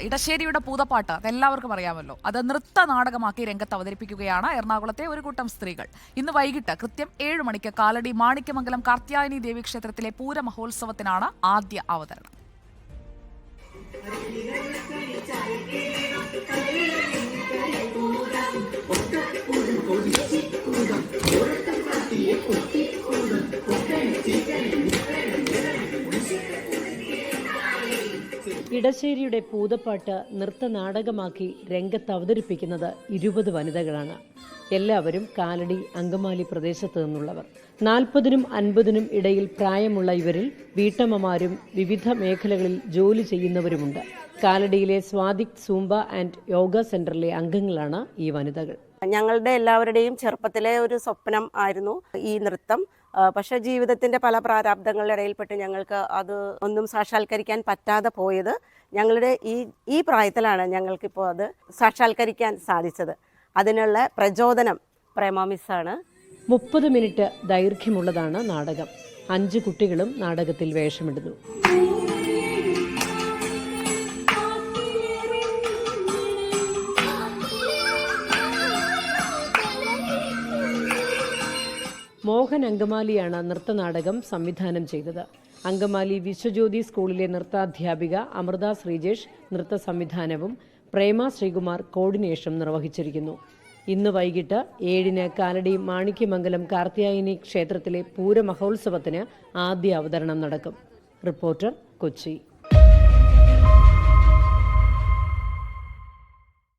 ഇടശ്ശേരിയുടെ പൂതപ്പാട്ട് അതെല്ലാവർക്കും അറിയാമല്ലോ. അത് നൃത്ത നാടകമാക്കി രംഗത്ത് അവതരിപ്പിക്കുകയാണ് എറണാകുളത്തെ ഒരു കൂട്ടം സ്ത്രീകൾ. ഇന്ന് വൈകിട്ട് കൃത്യം 7 മണിക്ക് കാലടി മാണിക്യമംഗലം കാർത്യായനി ദേവീക്ഷേത്രത്തിലെ പൂരമഹോത്സവത്തിനാണ് ആദ്യ അവതരണം. ഇടശ്ശേരിയുടെ പൂതപ്പാട്ട് നൃത്ത നാടകമാക്കി രംഗത്ത് അവതരിപ്പിക്കുന്നത് 20 വനിതകളാണ്. എല്ലാവരും കാലടി അങ്കമാലി പ്രദേശത്ത് നിന്നുള്ളവർ. 40നും 50നും ഇടയിൽ പ്രായമുള്ള ഇവരിൽ വീട്ടമ്മമാരും വിവിധ മേഖലകളിൽ ജോലി ചെയ്യുന്നവരുമുണ്ട്. കാലടിയിലെ സ്വാദിക് സൂംബ ആൻഡ് യോഗ സെന്ററിലെ അംഗങ്ങളാണ് ഈ വനിതകൾ. ഞങ്ങളുടെ എല്ലാവരുടെയും ചെറുപ്പത്തിലെ ഒരു സ്വപ്നം ആയിരുന്നു ഈ നൃത്തം. പക്ഷെ ജീവിതത്തിന്റെ പല പ്രാരാബ്ദങ്ങളുടെ ഇടയിൽപ്പെട്ട് ഞങ്ങൾക്ക് അത് ഒന്നും സാക്ഷാത്കരിക്കാൻ പറ്റാതെ പോയത്. ഞങ്ങളുടെ ഈ പ്രായത്തിലാണ് ഞങ്ങൾക്കിപ്പോൾ അത് സാക്ഷാത്കരിക്കാൻ സാധിച്ചത്. അതിനുള്ള പ്രചോദനം പ്രേമ മിസ്സാണ്. 30 മിനിറ്റ് ദൈർഘ്യമുള്ളതാണ് നാടകം. 5 കുട്ടികളും നാടകത്തിൽ വേഷമിടുന്നു. മോഹൻ അങ്കമാലിയാണ് നൃത്തനാടകം സംവിധാനം ചെയ്തത്. അങ്കമാലി വിശ്വജ്യോതി സ്കൂളിലെ നൃത്താധ്യാപിക അമൃത ശ്രീജേഷ് നൃത്ത സംവിധാനവും പ്രേമ ശ്രീകുമാർ കോർഡിനേഷനും നിർവഹിച്ചിരിക്കുന്നു. ഇന്ന് വൈകിട്ട് 7-ന് കാലടി മാണിക്യമംഗലം കാർത്യായനി ക്ഷേത്രത്തിലെ പൂരമഹോത്സവത്തിന് ആദ്യ അവതരണം നടക്കും. റിപ്പോർട്ടർ, കൊച്ചി.